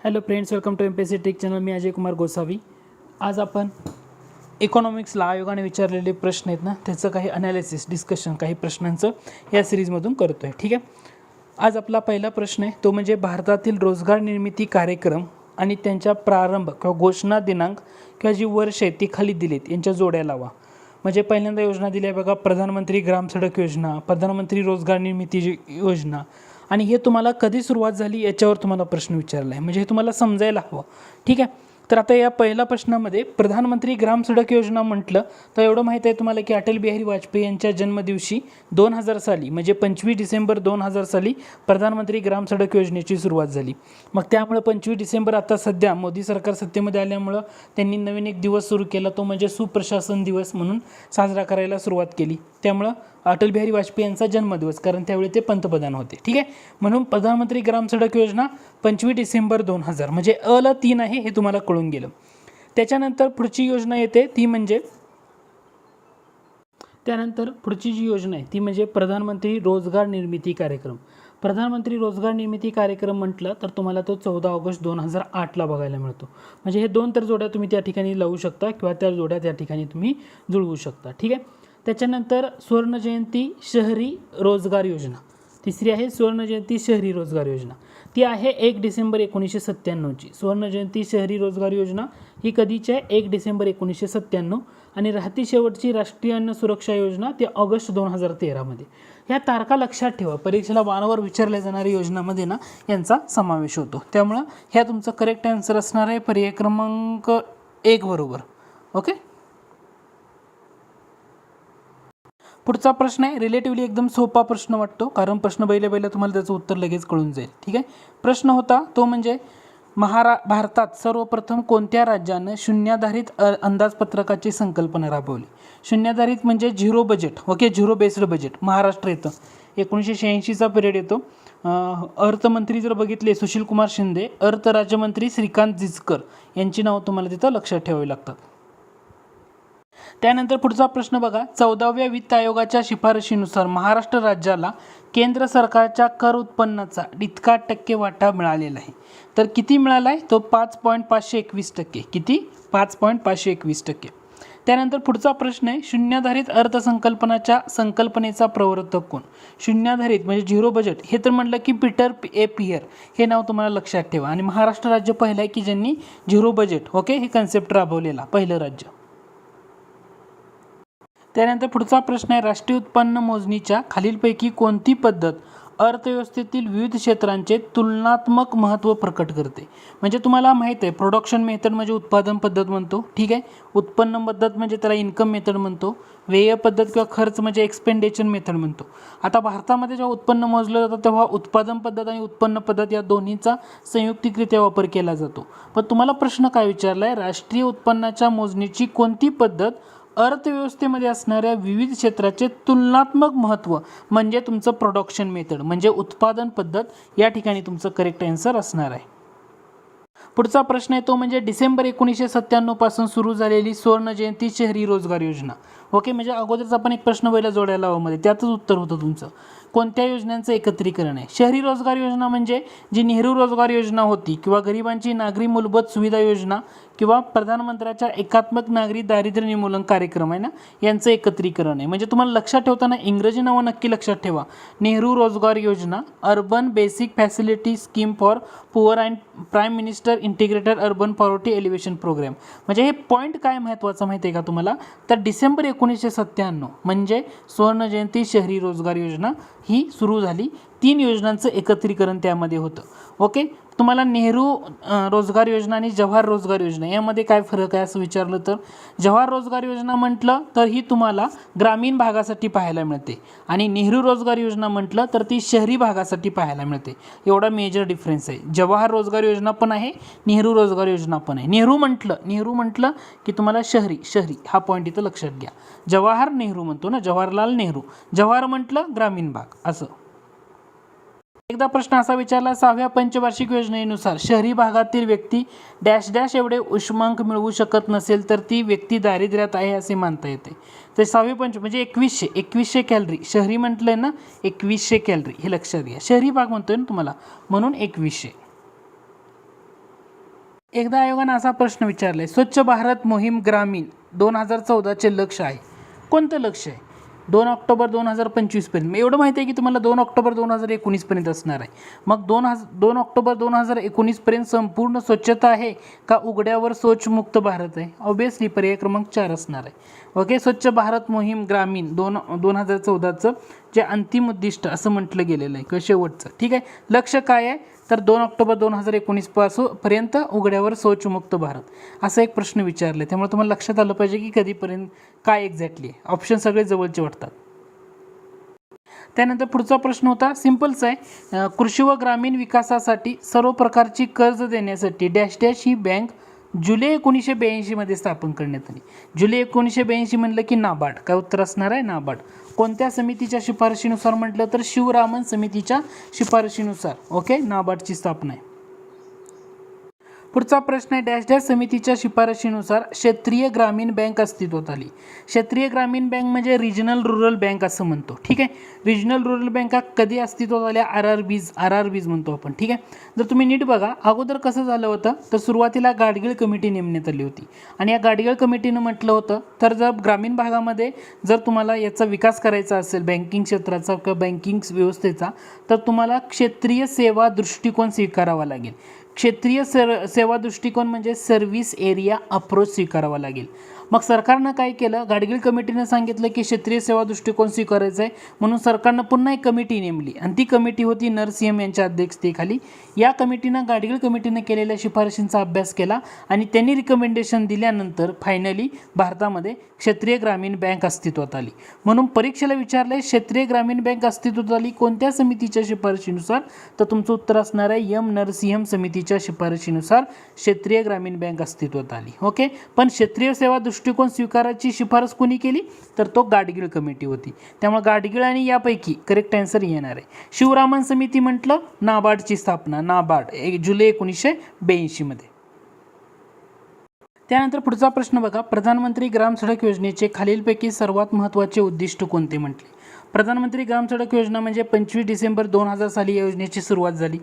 Hello friends, welcome to MPSC tech channel. मी अजय कुमार गोसावी. आज आपण इकॉनॉमिक्सला आयोगाने विचारलेले प्रश्न आहेत ना, त्याचं काही अनालिसिस डिस्कशन काही प्रश्नांचं या सिरीजमधून करतो आहे. ठीक आहे. आज आपला पहिला प्रश्न आहे तो म्हणजे भारतातील रोजगार निर्मिती कार्यक्रम आणि त्यांच्या प्रारंभ किंवा घोषणा दिनांक किंवा जी वर्ष आहेत ती खाली दिलीत यांच्या जोड्या लावा. म्हणजे पहिल्यांदा योजना दिली आहे बघा, प्रधानमंत्री ग्राम सडक योजना, प्रधानमंत्री रोजगार निर्मिती योजना, आणि हे तुम्हाला कधी सुरुवात झाली याच्यावर तुम्हाला प्रश्न विचारला आहे. म्हणजे हे तुम्हाला समजायला हवं. ठीक आहे. तर आता या पहिल्या प्रश्नामध्ये प्रधानमंत्री ग्राम सडक योजना म्हटलं तर एवढं माहीत आहे तुम्हाला की अटल बिहारी वाजपेयी यांच्या जन्मदिवशी 2000 साली म्हणजे 25 डिसेंबर 2000 साली प्रधानमंत्री ग्राम सडक योजनेची सुरुवात झाली. मग त्यामुळे 25 डिसेंबर आता सध्या मोदी सरकार सत्तेमध्ये आल्यामुळं त्यांनी नवीन एक दिवस सुरू केला, तो म्हणजे सुप्रशासन दिवस म्हणून साजरा करायला सुरुवात केली. त्यामुळं अटल बिहारी वाजपेयी यांचा जन्मदिवस, कारण त्यावेळी ते पंतप्रधान होते. ठीक आहे. म्हणून प्रधानमंत्री ग्राम सडक योजना 25 डिसेंबर 2000 म्हणजे अला 3 आहे हे तुम्हाला कळून गेलं. त्याच्यानंतर पुढची योजना येते ती म्हणजे पुढची जी योजना आहे ती म्हणजे प्रधानमंत्री रोजगार निर्मिती कार्यक्रम. प्रधानमंत्री रोजगार निर्मिती कार्यक्रम म्हटलं तर तुम्हाला तो 14 ऑगस्ट 2008ला बघायला मिळतो. म्हणजे हे दोन तर जोड्या तुम्ही त्या ठिकाणी लावू शकता किंवा त्या जोड्या त्या ठिकाणी तुम्ही जुळवू शकता. ठीक आहे. त्याच्यानंतर सुवर्णजयंती शहरी रोजगार योजना, तिसरी आहे सुवर्णजयंती शहरी रोजगार योजना. ती आहे 1 डिसेंबर 1997ची. सुवर्णजयंती शहरी रोजगार योजना ही कधीची आहे? 1 डिसेंबर 1997. आणि राहती शेवटची राष्ट्रीय अन्न सुरक्षा योजना ती ऑगस्ट 2013मध्ये. ह्या तारखा लक्षात ठेवा, परीक्षेला वारंवार विचारल्या जाणाऱ्या योजनांमध्ये ना यांचा समावेश होतो. त्यामुळं ह्या तुमचं करेक्ट आन्सर असणार आहे पर्याय क्रमांक 1 बरोबर. ओके. पुढचा प्रश्न आहे रिलेटिव्हली एकदम सोपा प्रश्न वाटतो, कारण प्रश्न बैले तुम्हाला त्याचं उत्तर लगेच कळून जाईल. ठीक आहे. प्रश्न होता तो म्हणजे भारतात सर्वप्रथम कोणत्या राज्यानं शून्याधारित अंदाजपत्रकाची संकल्पना राबवली? शून्याधारित म्हणजे zero budget. Okay, zero based budget. Maharashtra येतं. 1986चा पिरियड येतो. अर्थमंत्री जर बघितले सुशील कुमार शिंदे, अर्थ राज्यमंत्री श्रीकांत जिचकर यांची नावं तुम्हाला तिथं लक्षात ठेवावी लागतात. त्यानंतर पुढचा प्रश्न बघा, 14व्या वित्त आयोगाच्या शिफारशीनुसार महाराष्ट्र राज्याला केंद्र सरकारच्या कर उत्पन्नाचा इतका टक्के वाटा मिळालेला आहे. तर किती मिळाला आहे? तो 5.521%. किती? 5.521%. त्यानंतर पुढचा प्रश्न आहे शून्याधारित अर्थसंकल्पनाच्या संकल्पनेचा प्रवर्तक कोण? शून्याधारित म्हणजे झिरो बजेट हे तर म्हटलं की पीटर ए पियर हे नाव तुम्हाला लक्षात ठेवा. आणि महाराष्ट्र राज्य पहिलं आहे की ज्यांनी झिरो बजेट ओके हे कन्सेप्ट राबवलेला पहिलं राज्य. त्यानंतर पुढचा प्रश्न आहे राष्ट्रीय उत्पन्न मोजणीच्या खालीलपैकी कोणती पद्धत अर्थव्यवस्थेतील विविध क्षेत्रांचे तुलनात्मक महत्त्व प्रकट करते? म्हणजे तुम्हाला माहीत आहे प्रोडक्शन मेथड म्हणजे उत्पादन पद्धत म्हणतो. ठीक आहे. उत्पन्न पद्धत म्हणजे त्याला इन्कम मेथड म्हणतो. व्यय पद्धत किंवा खर्च म्हणजे एक्सपेंडिचर मेथड म्हणतो. आता भारतामध्ये जेव्हा उत्पन्न मोजलं जातं तेव्हा उत्पादन पद्धत आणि उत्पन्न पद्धत या दोन्हीचा संयुक्तिकरित्या वापर केला जातो. पण तुम्हाला प्रश्न काय विचारला आहे? राष्ट्रीय उत्पन्नाच्या मोजणीची कोणती पद्धत अर्थव्यवस्थेमध्ये असणाऱ्या विविध क्षेत्राचे तुलनात्मक महत्त्व म्हणजे तुमचं प्रोडक्शन मेथड म्हणजे उत्पादन पद्धत या ठिकाणी तुमचं करेक्ट आन्सर असणार आहे. पुढचा प्रश्न आहे तो म्हणजे डिसेंबर 1997 पासून सुरू झालेली सुवर्णजयंती शहरी रोजगार योजना. ओके, म्हणजे अगोदरच आपण एक प्रश्न पहिला जोडायला हवा मध्ये त्यातच उत्तर होतं तुमचं. कोणत्या योजनांचं एकत्रीकरण आहे? शहरी रोजगार योजना म्हणजे जी नेहरू रोजगार योजना होती किंवा गरिबांची नागरी मूलभूत सुविधा योजना किंवा प्रधानमंत्र्याच्या एकात्मक नागरी दारिद्र्य निर्मूलन कार्यक्रम आहे ना यांचं एकत्रीकरण आहे. म्हणजे तुम्हाला लक्षात ठेवताना इंग्रजी नावं नक्की लक्षात ठेवा. नेहरू रोजगार योजना, urban basic facility scheme for poor and prime minister integrated urban poverty alleviation program. म्हणजे हे पॉईंट काय महत्त्वाचं माहिती आहे का तुम्हाला? तर डिसेंबर 1997 म्हणजे सुवर्णजयंती शहरी रोजगार योजना ही सुरू झाली. 3 योजनांचं एकत्रीकरण त्यामध्ये होतं. ओके. तुम्हाला नेहरू रोजगार योजना आणि जवाहर रोजगार योजना यामध्ये काय फरक आहे असं विचारलं तर जवाहर रोजगार योजना म्हटलं तर ही तुम्हाला ग्रामीण भागासाठी पाहायला मिळते आणि नेहरू रोजगार योजना म्हटलं तर ती शहरी भागासाठी पाहायला मिळते. एवढा मेजर डिफरन्स आहे. जवाहर रोजगार योजना पण आहे, नेहरू रोजगार योजना पण आहे. नेहरू म्हटलं की तुम्हाला शहरी हा पॉईंट इथं लक्षात घ्या. जवाहर नेहरू म्हणतो ना, जवाहरलाल नेहरू. जवाहर म्हटलं ग्रामीण भाग असं. एकदा प्रश्न असा विचारला 6व्या पंचवार्षिक योजनेनुसार शहरी भागातील व्यक्ती डॅश डॅश एवढे उष्मांक मिळवू शकत नसेल तर ती व्यक्ती दारिद्र्यात आहे असे मानता येते. तर 6वी पंच म्हणजे 2100 कॅलरी. शहरी म्हटलंय ना 2100 कॅलरी हे लक्षात घ्या. शहरी भाग म्हणतोय ना तुम्हाला म्हणून 2100. एकदा आयोगानं असा प्रश्न विचारलाय, स्वच्छ भारत मोहीम ग्रामीण 2014चे लक्ष्य आहे. कोणतं लक्ष्य आहे? 2 ऑक्टोबर 2025 पर्यंत. एवढं माहिती आहे की तुम्हाला 2 ऑक्टोबर 2019 पर्यंत असणार आहे. मग 2 ऑक्टोबर 2019 पर्यंत संपूर्ण स्वच्छता आहे का उघड्यावर शौचमुक्त भारत आहे? ऑब्विसली पर्याय क्रमांक 4 असणार आहे. ओके, स्वच्छ भारत मोहीम ग्रामीण 2014चं जे अंतिम उद्दिष्ट असं म्हटलं गेलेलं आहे किंवा शेवटचं. ठीक आहे, लक्ष काय आहे तर 2 ऑक्टोबर 2019 पर्यंत उघड्यावर शौचमुक्त भारत, असा एक प्रश्न विचारला. त्यामुळे तुम्हाला लक्षात आलं पाहिजे की कधीपर्यंत काय एक्झॅक्टली आहे. ऑप्शन सगळे जवळचे वाटतात. त्यानंतर पुढचा प्रश्न होता, सिम्पलच आहे, कृषी व ग्रामीण विकासासाठी सर्व प्रकारची कर्ज देण्यासाठी डॅश डॅश ही बँक जुलै 1982 मध्ये स्थापन करण्यात आली. जुलै 1982 म्हणलं की नाबार्ड. काय उत्तर असणार आहे? नाबार्ड. कोणत्या समितीच्या शिफारशीनुसार म्हटलं तर शिवरामन समितीच्या शिफारशीनुसार. ओके, नाबार्डची स्थापना आहे. पुढचा प्रश्न आहे, डॅश डॅश समितीच्या शिफारशीनुसार क्षेत्रीय ग्रामीण बँक अस्तित्वात आली. क्षेत्रीय ग्रामीण बँक म्हणजे रिजनल रुरल बँक असं म्हणतो. ठीक आहे, रिजनल रुरल बँका कधी अस्तित्वात आल्या? आरआरबीज म्हणतो आपण. ठीक आहे, जर तुम्ही नीट बघा अगोदर कसं झालं होतं तर सुरुवातीला गाडगीळ कमिटी नेमण्यात आली होती आणि या गाडगीळ कमिटीनं म्हटलं होतं तर जर ग्रामीण भागामध्ये जर तुम्हाला याचा विकास करायचा असेल बँकिंग क्षेत्राचा किंवा बँकिंग व्यवस्थेचा तर तुम्हाला क्षेत्रीय सेवा दृष्टिकोन स्वीकारावा लागेल. क्षेत्रीय सेवा दृष्टिकोन म्हणजे सर्व्हिस एरिया अप्रोच स्वीकारावा लागेल. मग सरकारनं काय केलं? गाडगीळ कमिटीनं सांगितलं की क्षेत्रीय सेवा दृष्टिकोन स्वीकारायचा आहे म्हणून सरकारनं पुन्हा एक कमिटी नेमली आणि ती कमिटी होती नरसिंहम यांच्या अध्यक्षतेखाली. या कमिटीनं गाडगीळ कमिटीनं केलेल्या शिफारशींचा अभ्यास केला आणि त्यांनी रिकमेंडेशन दिल्यानंतर फायनली भारतामध्ये क्षेत्रीय ग्रामीण बँक अस्तित्वात आली. म्हणून परीक्षेला विचारलंय क्षेत्रीय ग्रामीण बँक अस्तित्वात आली कोणत्या समितीच्या शिफारशीनुसार? तर तुमचं उत्तर असणार आहे एम नरसिंहम समितीच्या शिफारशीनुसार क्षेत्रीय ग्रामीण बँक अस्तित्वात आली. ओके, पण क्षेत्रीय सेवा दृष्टिकोन स्वीकाराची शिफारस कोणी केली? तर तो गाडगीळ कमिटी होती. त्यामुळे गाडगीळ आणि यापैकी करेक्ट आन्सर येणार आहे. शिवरामन समिती म्हटलं, नाबार्डची स्थापना नाबार्ड जुलै 1982 मध्ये. त्यानंतर पुढचा प्रश्न बघा, प्रधानमंत्री ग्राम सडक योजनेचे खालीलपैकी सर्वात महत्त्वाचे उद्दिष्ट कोणते म्हटले? प्रधानमंत्री ग्राम सडक योजना म्हणजे 25 डिसेंबर 2000 साली या योजनेची सुरुवात झाली.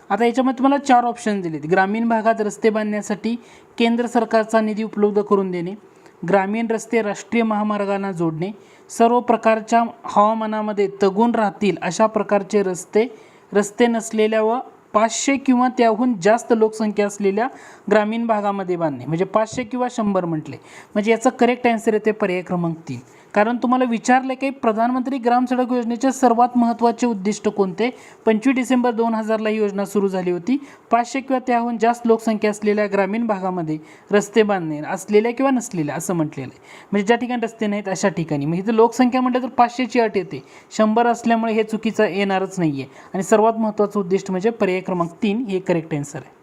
आता याच्यामध्ये तुम्हाला 4 ऑप्शन दिलेत. ग्रामीण भागात रस्ते बांधण्यासाठी केंद्र सरकारचा निधी उपलब्ध करून देणे, ग्रामीण रस्ते राष्ट्रीय महामार्गांना जोडणे, सर्व प्रकारच्या हवामानामध्ये तगून राहतील अशा प्रकारचे रस्ते नसलेल्या व 500 किंवा त्याहून जास्त लोकसंख्या असलेल्या ग्रामीण भागामध्ये बांधणे. म्हणजे 500 किंवा 100 म्हटले म्हणजे याचं करेक्ट आन्सर येते पर्याय क्रमांक 3. कारण तुम्हाला विचारलं की प्रधानमंत्री ग्राम सडक योजनेचे सर्वात महत्त्वाचे उद्दिष्ट कोणते? 25 डिसेंबर 2000 ही योजना सुरू झाली होती. 500 किंवा त्याहून जास्त लोकसंख्या असलेल्या ग्रामीण भागामध्ये रस्ते बांधणे, असलेल्या किंवा नसलेल्या असं म्हटलेलं आहे. म्हणजे ज्या ठिकाणी रस्ते नाहीत अशा ठिकाणी. मग इथं लोकसंख्या म्हटलं तर 500ची अट येते, 100 असल्यामुळे हे चुकीचं येणारच नाही आहे. आणि सर्वात महत्त्वाचं उद्दिष्ट म्हणजे पर्याय क्रमांक 3 हे करेक्ट आन्सर आहे.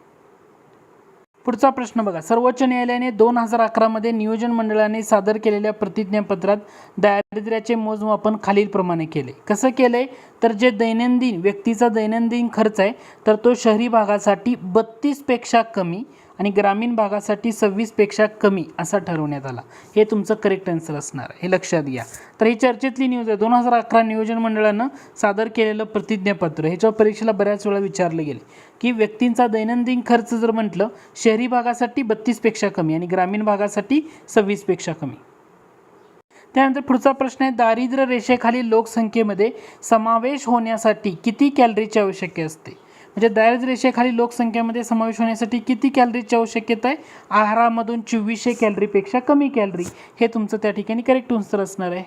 पुढचा प्रश्न बघा, सर्वोच्च न्यायालयाने 2011 मध्ये नियोजन मंडळाने सादर केलेल्या प्रतिज्ञापत्रात दारिद्र्याचे मोजमापन खालीलप्रमाणे केले. कसं केलंय तर जे दैनंदिन व्यक्तीचा दैनंदिन खर्च आहे तर तो शहरी भागासाठी 32 पेक्षा कमी आणि ग्रामीण भागासाठी 26 पेक्षा कमी असा ठरवण्यात आला. हे तुमचं करेक्ट आन्सर असणार आहे, हे लक्षात घ्या. तर ही चर्चेतली न्यूज आहे. 2011 नियोजन मंडळानं सादर केलेलं प्रतिज्ञापत्र ह्याच्यावर परीक्षेला बऱ्याच वेळा विचारले गेले की व्यक्तींचा दैनंदिन खर्च जर म्हटलं शहरी भागासाठी 32 पेक्षा कमी आणि ग्रामीण भागासाठी 26 पेक्षा कमी. त्यानंतर पुढचा प्रश्न आहे, दारिद्र्य रेषेखालील लोकसंख्येमध्ये समावेश होण्यासाठी किती कॅलरीची आवश्यकता असते? म्हणजे दारिद्र्य रेषेखाली लोकसंख्येमध्ये समावेश होण्यासाठी किती कॅलरीची आवश्यकता आहे? आहारामधून 2400 कॅलरीपेक्षा कमी कॅलरी. हे तुमचं त्या ठिकाणी करेक्ट आन्सर असणार आहे.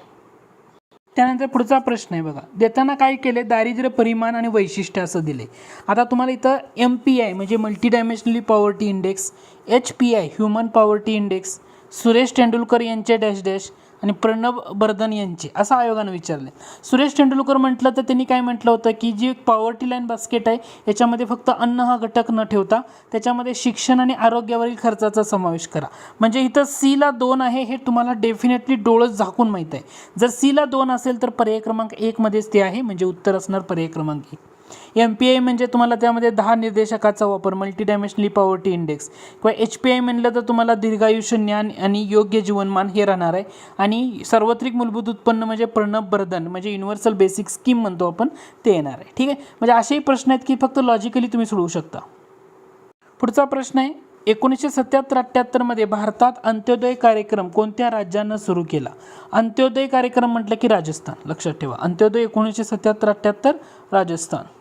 त्यानंतर पुढचा प्रश्न आहे बघा, देताना काय केले? दारिद्र्य परिमाण आणि वैशिष्ट्य असं दिले. आता तुम्हाला इथं MPI म्हणजे multi dimensionally poverty index, HPI human poverty index, Suresh Tendulkar यांचे डॅश डॅश आणि प्रणब बर्धन यांचे असं आयोगानं विचारले. सुरेश तेंडुलकर म्हटलं तर त्यांनी काय म्हटलं होतं की जी पॉवर्टी लाईन बास्केट आहे याच्यामध्ये फक्त अन्न हा घटक न ठेवता त्याच्यामध्ये शिक्षण आणि आरोग्यावरील खर्चाचा समावेश करा. म्हणजे इथं Cला 2 आहे हे तुम्हाला डेफिनेटली डोळं झाकून माहीत आहे. जर Cला 2 असेल तर पर्याय क्रमांक 1 मध्येच ते आहे म्हणजे उत्तर असणार पर्याय क्रमांक 1. MPI म्हणजे तुम्हाला त्यामध्ये 10 निर्देशकाचा वापर मल्टी डायमेन्शनली पॉवर्टी इंडेक्स किंवा HPI म्हणलं तर तुम्हाला दीर्घायुष्य ज्ञान आणि योग्य जीवनमान हे राहणार आहे. आणि सार्वत्रिक मूलभूत उत्पन्न म्हणजे प्रणब बर्धन म्हणजे युनिव्हर्सल बेसिक स्कीम म्हणतो आपण ते येणार आहे. ठीक आहे, म्हणजे असेही प्रश्न आहेत की फक्त लॉजिकली तुम्ही सोडवू शकता. पुढचा प्रश्न आहे, 1977-78 भारतात अंत्योदय कार्यक्रम कोणत्या राज्यानं सुरू केला? अंत्योदय कार्यक्रम म्हटलं की राजस्थान, लक्षात ठेवा. अंत्योदय 1977-78 राजस्थान.